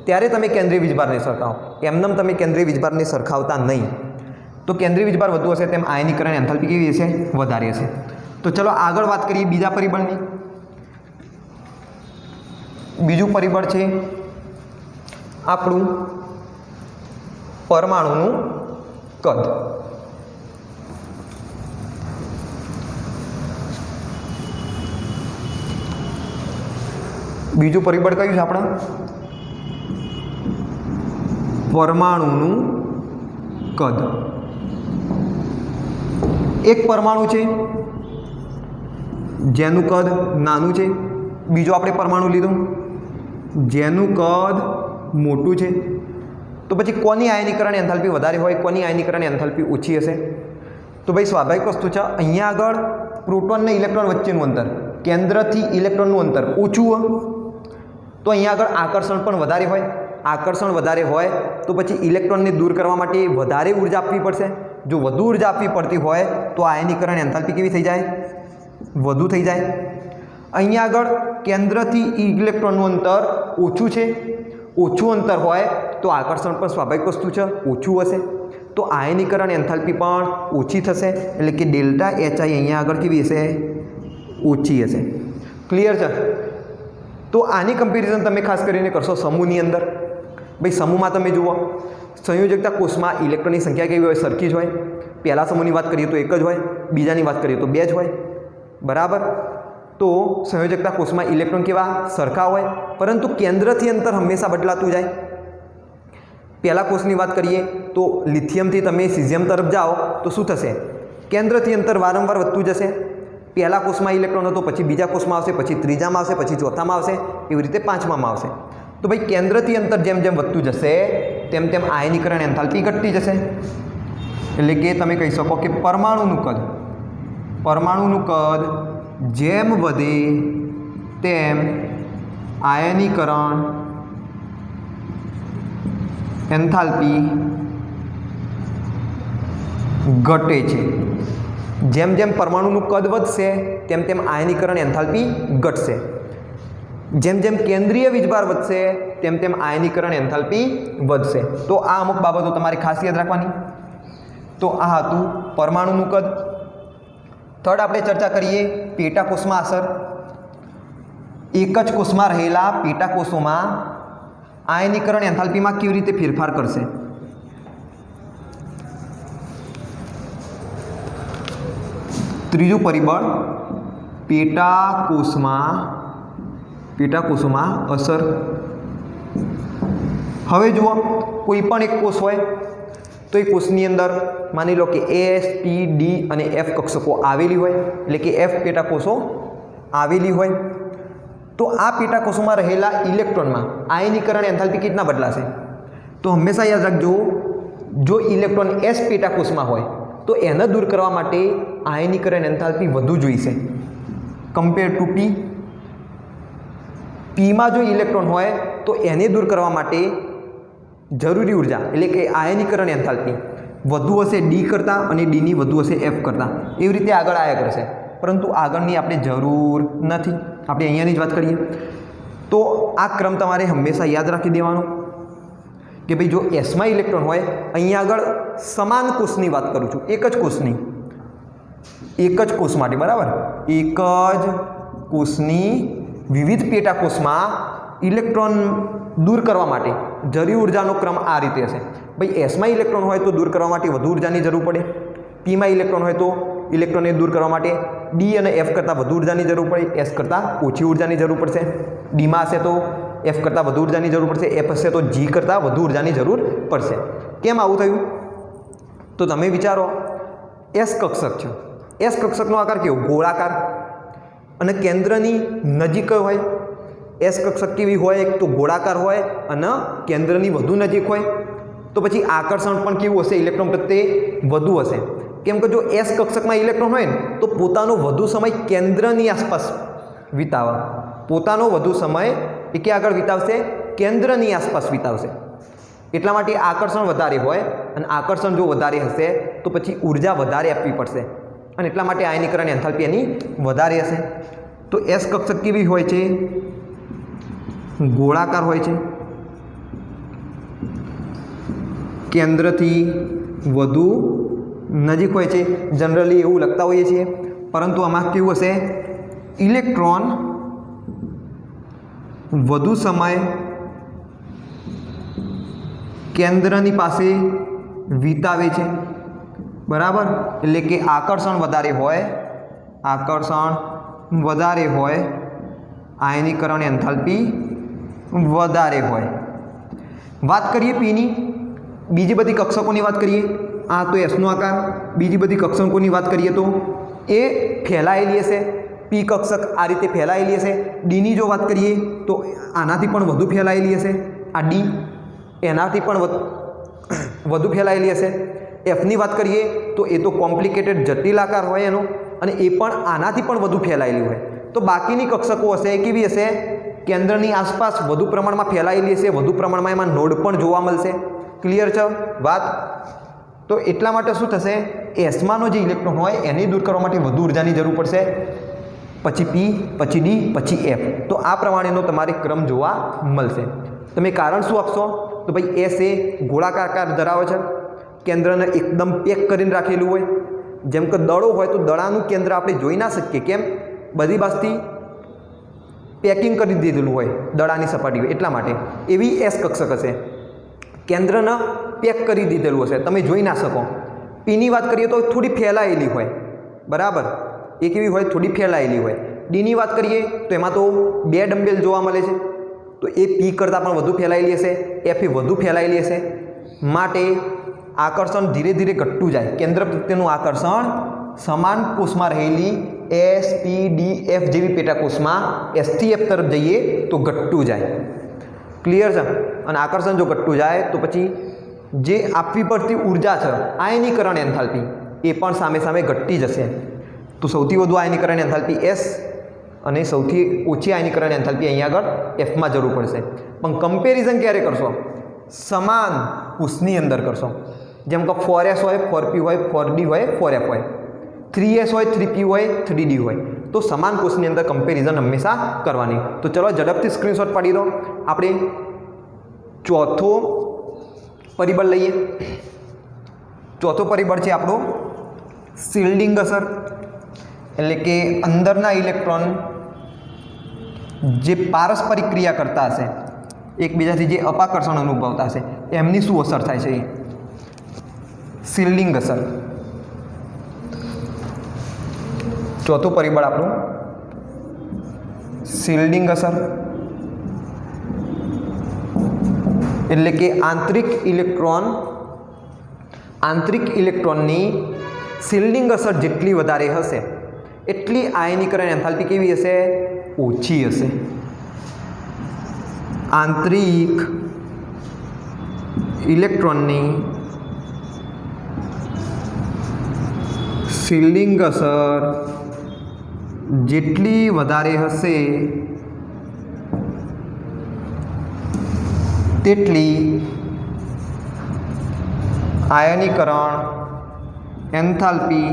ત્યારે તમે કેન્દ્રીય વીજભારને સરખાવો. એમનેમ તમે કેન્દ્રીય વીજભારને સરખાવતા નહીં. તો કેન્દ્રીય વીજભાર વધુ હશે તેમ આયનીકરણ એન્થાલ્પી કેવી હશે? વધારે હશે. તો ચલો આગળ વાત કરીએ બીજા પરિબળની. બીજું પરિબળ છે આપણું પરમાણુનું કદ. બીજું પરિબળ કયું છે આપણે? પરમાણુનું કદ. એક પરમાણુ છે જેનું કદ નાનું છે, બીજો આપણે પરમાણુ લીધો જેનું કદ મોટું છે. તો પછી કોની આયનીકરણ એન્થાલ્પી વધારે હોય, કોની આયનીકરણ એન્થાલ્પી ઓછી હશે? તો ભાઈ સ્વાભાવિક વસ્તુ છે, અહીંયા આગળ પ્રોટોન અને ઇલેક્ટ્રોન વચ્ચેનું અંતર, કેન્દ્રથી ઇલેક્ટ્રોનનું અંતર ઓછું હોય તો અહીંયા આગળ આકર્ષણ પણ વધારે હોય. આકર્ષણ વધારે હોય તો પછી ઇલેક્ટ્રોનને દૂર કરવા માટે વધારે ઉર્જા આપવી પડશે. જો વધુ ઉર્જા આપવી પડતી હોય તો આયનીકરણ એન્થાલ્પી કેવી થઈ જાય? વધુ થઈ જાય. અહીંયા આગળ કેન્દ્રથી ઇલેક્ટ્રોનનું અંતર ઓછું છે. ઓછું અંતર હોય તો આકર્ષણ પણ સ્વાભાવિક વસ્તુ છે, ઓછું હશે. તો આયનીકરણ એન્થાલ્પી પણ ઓછી થશે. એટલે કે ડેલ્ટા એચ આઈ અહીંયા આગળ કેવી હશે? ઓછી હશે. ક્લિયર છે? તો આની કમ્પેરિઝન તમે ખાસ કરીને કરશો સમૂહની અંદર. ભાઈ સમૂહમાં તમે જુઓ, સંયોજકતા કોષમાં ઇલેક્ટ્રોનની સંખ્યા કેવી હોય? સરખી જ હોય. પહેલા સમૂહની વાત કરીએ તો એક જ હોય, બીજાની વાત કરીએ તો 2 જ હોય. બરાબર? તો સંયોજકતા કોષમાં ઇલેક્ટ્રોન કેવા? સરખા હોય. પરંતુ કેન્દ્રથી અંતર હંમેશા બદલાતું જાય. પહેલા કોષની વાત કરીએ તો લિથિયમથી તમે સિઝિયમ તરફ જાઓ તો શું થશે? કેન્દ્રથી અંતર વારંવાર વધતું જશે. પહેલા કોષમાં ઇલેક્ટ્રોન હતો, પછી બીજા કોષમાં આવશે, પછી ત્રીજામાં આવશે, પછી ચોથામાં આવશે, એવી રીતે પાંચમામાં આવશે. તો ભાઈ કેન્દ્રથી અંતર જેમ જેમ વધતું જશે તેમ તેમ આયનીકરણ એન્થાલ્પી ઘટતી જશે. એટલે કે તમે કહી શકો કે પરમાણુનું કદ જેમ વધે તેમ આયનીકરણ એન્થાલ્પી ઘટે છે. જેમ જેમ પરમાણુનું કદ વધશે તેમ તેમ આયનીકરણ એન્થાલ્પી ઘટશે. જેમ જેમ કેન્દ્રીય વીજભાર વધશે તેમ તેમ આયનીકરણ એન્થાલ્પી વધશે. તો આ અમુક બાબતો તમારે ખાસ યાદ રાખવાની. તો આ હતું પરમાણુનું કદ. થર્ડ આપણે ચર્ચા કરીએ પેટાકોષમાં અસર. એક જ કોષમાં રહેલા પેટાકોષોમાં આયનીકરણ એન્થાલ્પીમાં કેવી રીતે ફેરફાર કરશે. ત્રીજું પરિબળ પેટાકોષોમાં અસર. હવે જુઓ કોઈ પણ એક કોષ હોય તો એ કોષની અંદર માની લો કે એસ પી ડી અને એફ કક્ષકો આવેલી હોય, એટલે કે એફ પેટાકોષો આવેલી હોય, તો આ પેટાકોષોમાં રહેલા ઇલેક્ટ્રોનમાં આયનીકરણ એન્થાલ્પી કેટલા બદલાશે. તો હંમેશા યાદ રાખજો, જો ઇલેક્ટ્રોન એસ પેટાકોષમાં હોય તો એને દૂર કરવા માટે આયનીકરણ એન્થાલ્પી વધુ જોઈશે કમ્પેર ટુ પી. પીમાં જો ઇલેક્ટ્રોન હોય તો એને દૂર કરવા માટે જરૂરી ઉર્જા એટલે કે આયનીકરણ એન્થાલ્પી વધુ હશે ડી કરતાં અને ડીની વધુ હશે એફ કરતાં. એવી રીતે આગળ આવ્યા કરશે, પરંતુ આગળની આપણે જરૂર નથી. આપણે અહીંયાની જ વાત કરીએ. તો આ ક્રમ તમારે હંમેશા યાદ રાખી દેવાનો કે ભાઈ જો એસમાં ઇલેક્ટ્રોન હોય, અહીંયા આગળ સમાન કોષની વાત કરું છું, એક જ કોષની, એક જ કોષ માટે, બરાબર, એક જ કોષની વિવિધ પેટાકોષમાં ઇલેક્ટ્રોન દૂર કરવા માટે જરૂરી ઉર્જાનો ક્રમ આ રીતે હશે. ભાઈ એસમાં ઇલેક્ટ્રોન હોય તો દૂર કરવા માટે વધુ ઉર્જાની જરૂર પડે. પીમાં ઇલેક્ટ્રોન હોય તો ઇલેક્ટ્રોનને દૂર કરવા માટે ડી અને એફ કરતાં વધુ ઉર્જાની જરૂર પડે, એસ કરતાં ઓછી ઉર્જાની જરૂર પડશે. ડીમાં હશે તો એફ કરતાં વધુ ઉર્જાની જરૂર પડશે, એફ હશે તો જી કરતાં વધુ ઉર્જાની જરૂર પડશે. કેમ આવું થયું? તો તમે વિચારો, એસ કક્ષક છે, એસ કક્ષકનો આકાર કેવો? ગોળાકાર અને કેન્દ્રની નજીક હોય. એસ કક્ષક કેવી હોય? એક તો ગોળાકાર હોય અને કેન્દ્રની વધુ નજીક હોય. તો પછી આકર્ષણ પણ કેવું હશે? ઇલેક્ટ્રોન પ્રત્યે વધુ હશે. કેમ કે જો એસ કક્ષકમાં ઇલેક્ટ્રોન હોય ને તો પોતાનો વધુ સમય કેન્દ્રની આસપાસ વિતાવે. પોતાનો વધુ સમય એ ક્યાં આગળ વિતાવશે? કેન્દ્રની આસપાસ વિતાવશે. એટલા માટે આકર્ષણ વધારે હોય, અને આકર્ષણ જો વધારે હશે તો પછી ઉર્જા વધારે આપવી પડશે, અને એટલા માટે આયનીકરણ એન્થાલ્પી એની વધારે હશે. તો એસ કક્ષક કેવી હોય છે? ગોળાકાર હોય છે, કેન્દ્રથી વધુ નજીક હોય છે. જનરલી એવું લખતા હોઈએ છીએ, પરંતુ આમાં કેવું હશે? ઇલેક્ટ્રોન વધુ સમય કેન્દ્રની પાસે વિતાવે છે, બરાબર. એટલે કે આકર્ષણ વધારે હોય, આકર્ષણ વધારે હોય, આયનીકરણ એન્થાલ્પી વધારે હોય. વાત કરીએ પીની, બીજી બધી કક્ષકોની વાત કરીએ. આ તો એસનો આકાર. બીજી બધી કક્ષકોની વાત કરીએ તો એ ફેલાયેલી હશે. પી કક્ષક આ રીતે ફેલાયેલી હશે. ડીની જો વાત કરીએ તો આનાથી પણ વધુ ફેલાયેલી હશે. આ ડી એનાથી પણ વધુ ફેલાયેલી હશે. એફની વાત કરીએ તો એ તો કોમ્પ્લિકેટેડ જટિલ આકાર હોય એનો, અને એ પણ આનાથી પણ વધુ ફેલાયેલી હોય. તો બાકીની કક્ષકો હશે એ કેવી હશે? કેન્દ્રની આસપાસ વધુ પ્રમાણમાં ફેલાયેલી હશે, વધુ પ્રમાણમાં એમાં નોડ પણ જોવા મળશે. ક્લિયર છે વાત? તો એટલા માટે શું થશે? એસમાંનો જે ઇલેક્ટ્રોન હોય એને દૂર કરવા માટે વધુ ઉર્જાની જરૂર પડશે, પછી પી, પછી ડી, પછી એફ. તો આ પ્રમાણેનો તમારે ક્રમ જોવા મળશે. તમે કારણ શું આપશો? તો ભાઈ એસ એ ગોળાકાર આકાર ધરાવે છે, કેન્દ્રને એકદમ પેક કરીને રાખેલું હોય. જેમ કે દડો હોય તો દડાનું કેન્દ્ર આપણે જોઈ ના શકીએ. કેમ? બધી બાજુથી પેકિંગ કરી દીધેલું હોય દડાની સપાટી, એટલા માટે. એવી એસ કક્ષક હશે, કેન્દ્રને પેક કરી દીધેલું હશે, તમે જોઈ ના શકો. પીની વાત કરીએ તો થોડી ફેલાયેલી હોય, બરાબર. એ કેવી હોય? થોડી ફેલાયેલી હોય. ડીની વાત કરીએ તો એમાં તો બે ડમ્બેલ જોવા મળે છે, તો એ પી કરતાં પણ વધુ ફેલાયેલી હશે, એફ એ વધુ ફેલાયેલી હશે. માટે આકર્ષણ ધીરે ધીરે ઘટતું જાય. કેન્દ્ર પ્રત્યેનું આકર્ષણ સમાન કોષમાં રહેલી એસ પી ડી એફ જેવી પેટાકોષમાં એસથી એફ તરફ જઈએ તો ઘટતું જાય. ક્લિયર છે? અને આકર્ષણ જો ઘટતું જાય તો પછી જે આપવી પડતી ઉર્જા છે આયનીકરણ એન્થાલ્પી એ પણ સામે સામે ઘટતી જશે. તો સૌથી વધુ આયનીકરણ એન્થાલ્પી એસ અને સૌથી ઓછી આયનીકરણ એન્થાલ્પી અહીંયા આગળ એફમાં જરૂર પડશે. પણ કમ્પેરિઝન ક્યારે કરશો? સમાન કોષની અંદર કરશો, જેમ કે 4s હોય 4p હોય 4d હોય 4f હોય, 3s હોય 3p હોય 3d હોય, તો સમાન કોષની અંદર કમ્પેરિઝન હંમેશા કરવાની. તો ચલો ઝડપથી સ્ક્રીનશોટ પાડી દો. આપણે ચોથો પરિબળ લઈએ. ચોથો પરિબળ છે આપણો શિલ્ડિંગ અસર, એટલે કે અંદરના ઇલેક્ટ્રોન જે પારસ્પરિક ક્રિયા કરતા હશે, એકબીજાથી જે અપાકર્ષણ અનુભવતા હશે, એમની શું અસર થાય છે? શિલ્ડિંગ અસર. ચોથું પરિબળ આપણું શિલ્ડિંગ અસર, એટલે કે આંતરિક ઇલેક્ટ્રોનની શિલ્ડિંગ અસર જેટલી વધારે હશે એટલી આયનીકરણ એન્થાલ્પી કેવી હશે? ઓછી હશે. આંતરિક ઇલેક્ટ્રોનની શિલ્ડિંગ અસર જેટલી વધારે હશે તેટલી આયનીકરણ એન્થાલ્પી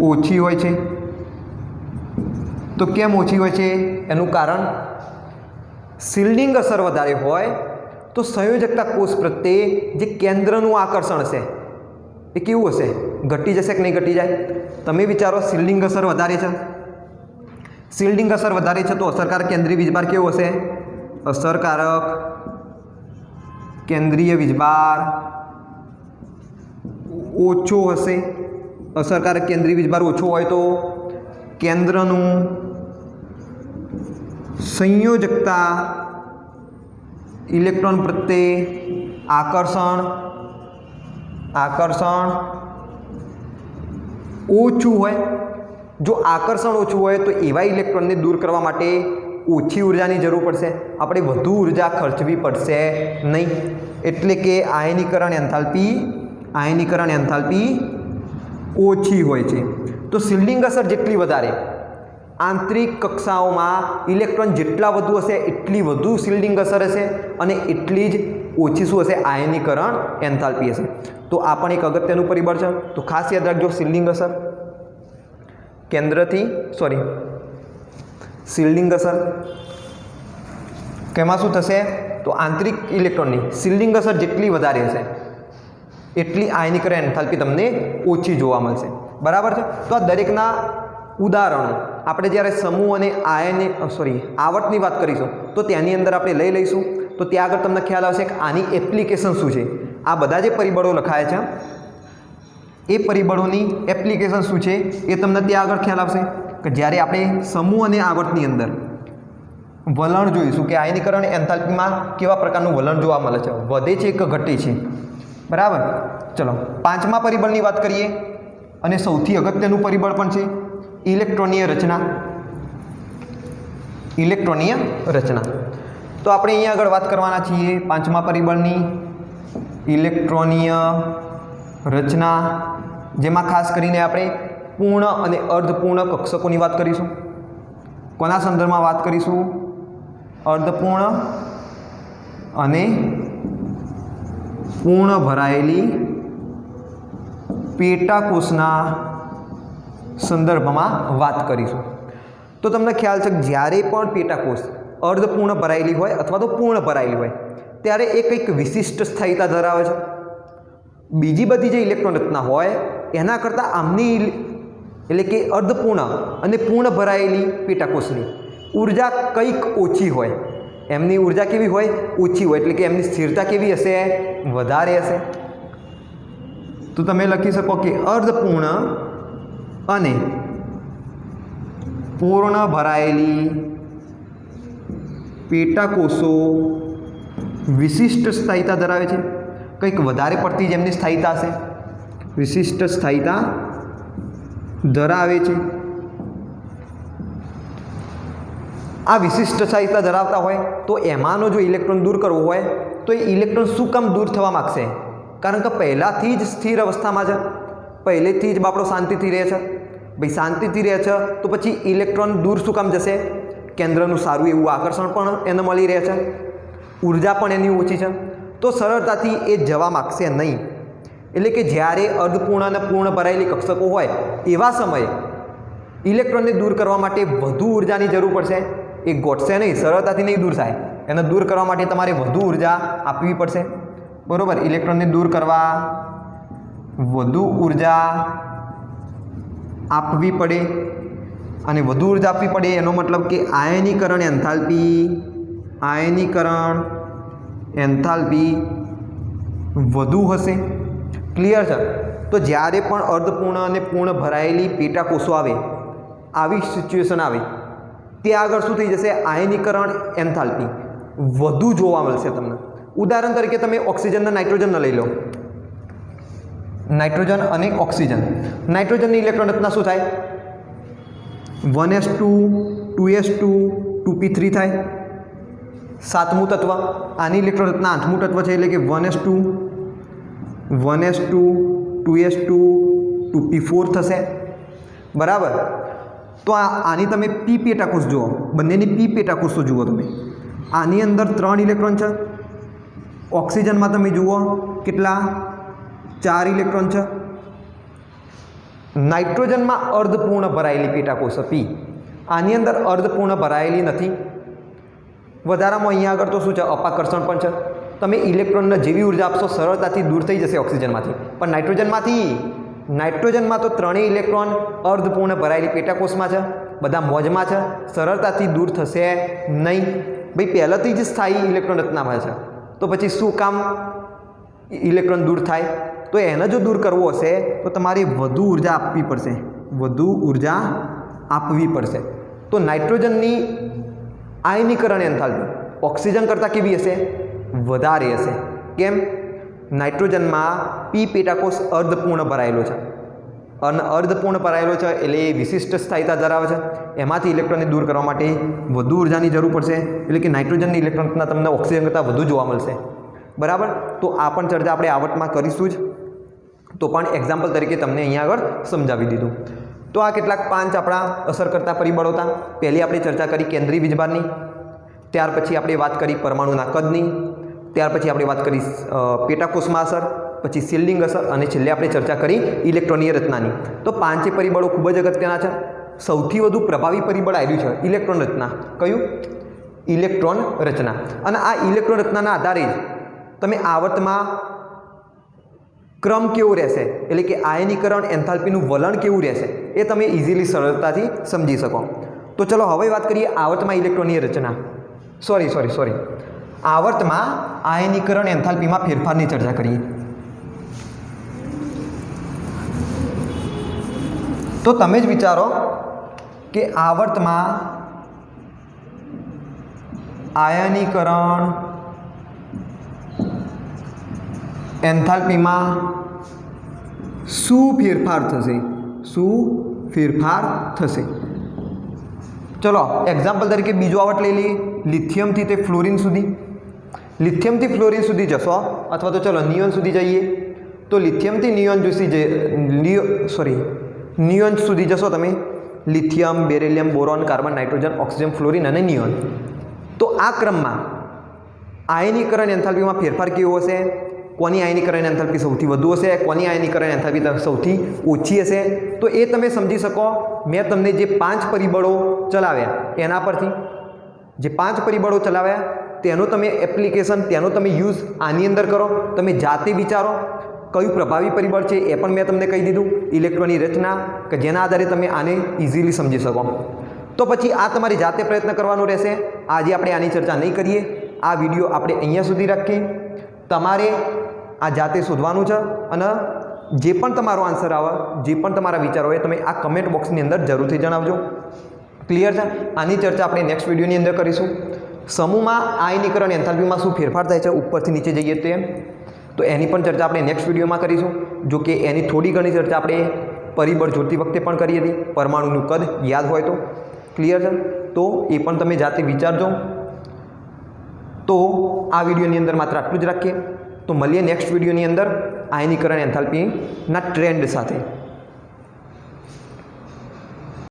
ઓછી હોય છે. તો કેમ ઓછી હોય છે? એનું કારણ શિલ્ડિંગ અસર વધારે હોય તો સંયોજકતા કોષ પ્રત્યે જે કેન્દ્રનું આકર્ષણ હશે એ કેવું હશે? ઘટી જશે કે નહીં ઘટી જાય? તમે વિચારો, શિલ્ડિંગ અસર વધારે છે, શિલ્ડિંગ અસર વધારે છે તો અસરકારક કેન્દ્રીય વીજભાર કેવો હશે? અસરકારક કેન્દ્રીય વીજભાર ઓછો હશે. અસરકારક કેન્દ્રીય વીજભાર ઓછો હોય તો કેન્દ્રનું સંયોજકતા ઇલેક્ટ્રોન પ્રત્યે આકર્ષણ ઓછું હોય. જો આકર્ષણ ઓછું હોય તો એવા ઇલેક્ટ્રોનને દૂર કરવા માટે ઓછી ઉર્જાની જરૂર પડશે, આપણે વધુ ઉર્જા ખર્ચવી પડશે નહીં. એટલે કે આયનીકરણ એન્થાલ્પી ઓછી હોય છે. તો શિલ્ડિંગ અસર જેટલી વધારે, આંતરિક કક્ષાઓમાં ઇલેક્ટ્રોન જેટલા વધુ હશે એટલી વધુ શિલ્ડિંગ અસર હશે અને એટલી જ ઓછી શું હશે? આયનીકરણ એન્થાલ્પી હશે. તો આ પણ એક અગત્યનું પરિબળ છે. તો ખાસ યાદ રાખજો, શિલ્ડિંગ અસર શિલ્ડિંગ અસર કેમાં શું થશે? તો આંતરિક ઇલેક્ટ્રોનની શિલ્ડિંગ અસર જેટલી વધારે હશે એટલી આયનીકરણ એન્થાલ્પી તમને ઓછી જોવા મળશે. બરાબર છે? તો આ દરેકના ઉદાહરણો આપણે જ્યારે સમૂહ અને આવર્તની વાત કરીશું તો તેની અંદર આપણે લઈ લઈશું. તો ત્યાં આગળ તમને ખ્યાલ આવશે કે આની એપ્લિકેશન શું છે. આ બધા જે પરિબળો લખાયા છે એ પરિબળોની એપ્લિકેશન શું છે એ તમને ત્યાં આગળ ખ્યાલ આવશે કે જ્યારે આપણે સમૂહ અને આવર્તની અંદર વલણ જોઈશું કે આયનીકરણ એન્થાલ્પીમાં કેવા પ્રકારનું વલણ જોવા મળે છે, વધે છે કે ઘટે છે. બરાબર? ચલો પાંચમા પરિબળની વાત કરીએ અને સૌથી અગત્યનું પરિબળ પણ છે ઇલેક્ટ્રોનીય રચના. તો આપણે અહીંયા આગળ વાત કરવાના છીએ પાંચમા પરિબળની ઇલેક્ટ્રોનીય રચના, જેમાં ખાસ કરીને આપણે પૂર્ણ અને અર્ધપૂર્ણ કક્ષકોની વાત કરીશું. કોના સંદર્ભમાં વાત કરીશું? અર્ધપૂર્ણ અને પૂર્ણ ભરાયેલી પેટાકોષના સંદર્ભમાં વાત કરીશું. તો તમને ખ્યાલ છે કે જ્યારે પણ પેટાકોષ અર્ધપૂર્ણ ભરાયેલી હોય અથવા તો પૂર્ણ ભરાયેલી હોય ત્યારે એ કંઈક વિશિષ્ટ સ્થાયીતા ધરાવે છે. બીજી બધી જે ઇલેક્ટ્રોન રચના હોય એના કરતાં આમની એટલે કે અર્ધપૂર્ણ અને પૂર્ણ ભરાયેલી પેટાકોષની ઉર્જા કંઈક ઓછી હોય. એમની ઉર્જા કેવી હોય? ઓછી હોય. એટલે કે એમની સ્થિરતા કેવી હશે? વધારે હશે. તો તમે લખી શકો કે અર્ધપૂર્ણ અને પૂર્ણ ભરાયેલી પેટાકોષો વિશિષ્ટ સ્થાયીતા ધરાવે છે. કંઈક વધારે પડતી જ એમની સ્થાયીતા હશે, વિશિષ્ટ સ્થાયીતા ધરાવે છે. આ વિશિષ્ટ સ્થાયીતા ધરાવતા હોય તો એમાંનો જો ઇલેક્ટ્રોન દૂર કરવો હોય તો એ ઇલેક્ટ્રોન શું કામ દૂર થવા માગશે? કારણ કે પહેલાંથી જ સ્થિર અવસ્થામાં છે, પહેલેથી જ બાપડો શાંતિથી રહે છે. ભાઈ શાંતિથી રહે છે તો પછી ઇલેક્ટ્રોન દૂર શું કામ જશે? કેન્દ્રનું સારું એવું આકર્ષણ પણ એને મળી રહે છે. ઉર્જા પણ એની ઓછી છે, તો સરળતાથી એ જવા માગશે નહીં. એટલે કે જ્યારે અર્ધપૂર્ણ અને પૂર્ણ ભરાયેલી કક્ષકો હોય એવા સમયે ઇલેક્ટ્રોનને દૂર કરવા માટે વધુ ઉર્જાની જરૂર પડશે. એ ઘટશે નહીં, સરળતાથી નહીં દૂર થાય. એને દૂર કરવા માટે તમારે વધુ ઉર્જા આપવી પડશે. બરાબર, ઇલેક્ટ્રોનને દૂર કરવા વધુ ઉર્જા આપવી પડે. અને વધુ ઉર્જા આપવી પડે એનો મતલબ કે આયનીકરણ એન્થાલ્પી વધુ હશે. ક્લિયર છે? તો જ્યારે પણ અર્ધપૂર્ણ અને પૂર્ણ ભરાયેલી પેટાકોષો આવે, આવી સિચ્યુએશન આવે, ત્યાં આગળ શું થઈ જશે? આયનીકરણ એન્થાલ્પી વધુ જોવા મળશે તમને. ઉદાહરણ તરીકે તમે ઓક્સિજન અને નાઇટ્રોજન લઈ લો. નાઇટ્રોજન અને ઓક્સિજન, નાઇટ્રોજનની ઇલેક્ટ્રોન રચના શું થાય? 1s2 2s2 2p3 થાય. સાતમું તત્વ, આની ઇલેક્ટ્રોન રચના આઠમું તત્વ છે, એટલે કે 1s2 2s2 2p4 થશે. બરાબર. તો આની તમે પી પેટાકોષ જુઓ, બંનેની પી પેટાકોષો જુઓ તમે. આની અંદર 3 ઇલેક્ટ્રોન છે. ઓક્સિજનમાં તમે જુઓ કેટલા? 4 ઇલેક્ટ્રોન છે. નાઇટ્રોજનમાં અર્ધપૂર્ણ ભરાયેલી પેટાકોષ પી, આની અંદર અર્ધપૂર્ણ ભરાયેલી નથી. વધારામાં અહીંયા આગળ તો શું છે? અપાકર્ષણ પણ છે. તમે ઇલેક્ટ્રોનને જેવી ઉર્જા આપશો સરળતાથી દૂર થઈ જશે ઓક્સિજનમાંથી. પણ નાઇટ્રોજનમાં તો 3 ઇલેક્ટ્રોન અર્ધપૂર્ણ ભરાયેલી પેટાકોષમાં છે, બધા મોજમાં છે, સરળતાથી દૂર થશે નહીં. ભાઈ પહેલાંથી જ સ્થાયી ઇલેક્ટ્રોન રચનામાં છે, તો પછી શું કામ ઇલેક્ટ્રોન દૂર થાય? તો એને જો દૂર કરવો હશે તો તમારે વધુ ઉર્જા આપવી પડશે. તો નાઇટ્રોજનની આયનીકરણ એન્થાલ્પી ઓક્સિજન કરતાં કેવી હશે? વધારે હશે. કેમ? નાઇટ્રોજનમાં પી પેટાકોષ અર્ધપૂર્ણ ભરાયેલો છે, અને અર્ધપૂર્ણ ભરાયેલો છે એટલે એ વિશિષ્ટ સ્થાયીતા ધરાવે છે. એમાંથી ઇલેક્ટ્રોનને દૂર કરવા માટે વધુ ઉર્જાની જરૂર પડશે. એટલે કે નાઇટ્રોજનની ઇલેક્ટ્રોનના તમને ઓક્સિજન કરતાં વધુ જોવા મળશે. બરાબર. તો આ પણ ચર્ચા આપણે આવર્તમાં કરીશું જ, તો પણ એક્ઝામ્પલ તરીકે તમને અહીંયા આગળ સમજાવી દીધું. તો આ કેટલાક 5 આપણા અસર કરતા પરિબળો હતા. પહેલી આપણે ચર્ચા કરી કેન્દ્રીય વીજભારની, ત્યાર પછી આપણે વાત કરી પરમાણુના કદની, ત્યાર પછી આપણે વાત કરી પેટાકોષમાં અસર, પછી શિલ્ડિંગ અસર, અને છેલ્લે આપણે ચર્ચા કરી ઇલેક્ટ્રોનીય રચનાની. તો 5 પરિબળો ખૂબ જ અગત્યના છે. સૌથી વધુ પ્રભાવી પરિબળ આવ્યું છે ઇલેક્ટ્રોન રચના. કયું? ઇલેક્ટ્રોન રચના. અને આ ઇલેક્ટ્રોન રચનાના આધારે જ તમે આવર્તમાં ક્રમ કેવો રહેશે, એટલે કે આયનીકરણ એન્થાલ્પીનું વલણ કેવું રહેશે, એ તમે ઇઝીલી સરળતાથી સમજી શકો. તો ચલો હવે વાત કરીએ આવર્તમાં ઇલેક્ટ્રોનીય રચના, સોરી આવર્તમાં આયનીકરણ એન્થાલ્પીમાં ફેરફારની ચર્ચા કરીએ. તો તમે જ વિચારો કે આવર્તમાં આયનીકરણ એન્થાલ્પીમાં શું ફેરફાર થશે? ચલો એક્ઝામ્પલ તરીકે બીજો આવર્ત લઈ લઈએ. લિથિયમથી તે ફ્લોરિન સુધી, લિથિયમથી ફ્લોરિન સુધી જશો, અથવા તો ચલો નિયોન સુધી જઈએ. તો લિથિયમથી નિયોન સુધી જશો તમે. Lithium, beryllium, boron, carbon, nitrogen, oxygen, fluorine અને નિયોન. તો આ ક્રમમાં આયનીકરણ એન્થાલ્પીમાં ફેરફાર કેવો હશે? કોની આયનીકરણ એન્થાલ્પી સૌથી વધુ હશે, કોની આયનીકરણ એન્થાલ્પી સૌથી ઓછી હશે? તો એ તમે સમજી શકો મેં તમને જે 5 પરિબળો ચલાવ્યા એના પરથી. જે 5 પરિબળો ચલાવ્યા તેનો તમે એપ્લિકેશન, તેનો તમે યુઝ આની અંદર કરો. તમે જાતે વિચારો કયું પ્રભાવી પરિબળ છે એ પણ મેં તમને કહી દીધું. ઇલેક્ટ્રોનની રચના કે જેના આધારે તમે આને ઇઝીલી સમજી શકો. તો પછી આ તમારી જાતે પ્રયત્ન કરવાનો રહેશે. આજે આપણે આની ચર્ચા નહીં કરીએ. આ વિડીયો આપણે અહીંયા સુધી રાખીએ. તમારે આ જાતે શોધવાનું છે, અને જે પણ તમારો આન્સર આવે, જે પણ તમારા વિચારો હોય, તમે આ કમેન્ટ બોક્સની અંદર જરૂરથી જણાવજો. ક્લિયર છે? આની ચર્ચા આપણે નેક્સ્ટ વિડીયોની અંદર કરીશું. સમૂહમાં આયનીકરણ એન્થાલ્પીમાં શું ફેરફાર થાય છે ઉપરથી નીચે જઈએ તો એની પણ ચર્ચા આપણે નેક્સ્ટ વિડીયોમાં કરીશું. જો કે એની થોડી ઘણી ચર્ચા આપણે પરિબળ જોડતી વખતે પણ કરી હતી, પરમાણુનું કદ યાદ હોય તો. ક્લિયર છે? તો એ પણ તમે જાતે વિચારજો. તો આ વિડીયોની અંદર માત્ર આટલું જ રાખીએ. તો મળીએ નેક્સ્ટ વિડીયોની અંદર આયનીકરણ એન્થાલ્પીના ટ્રેન્ડ સાથે.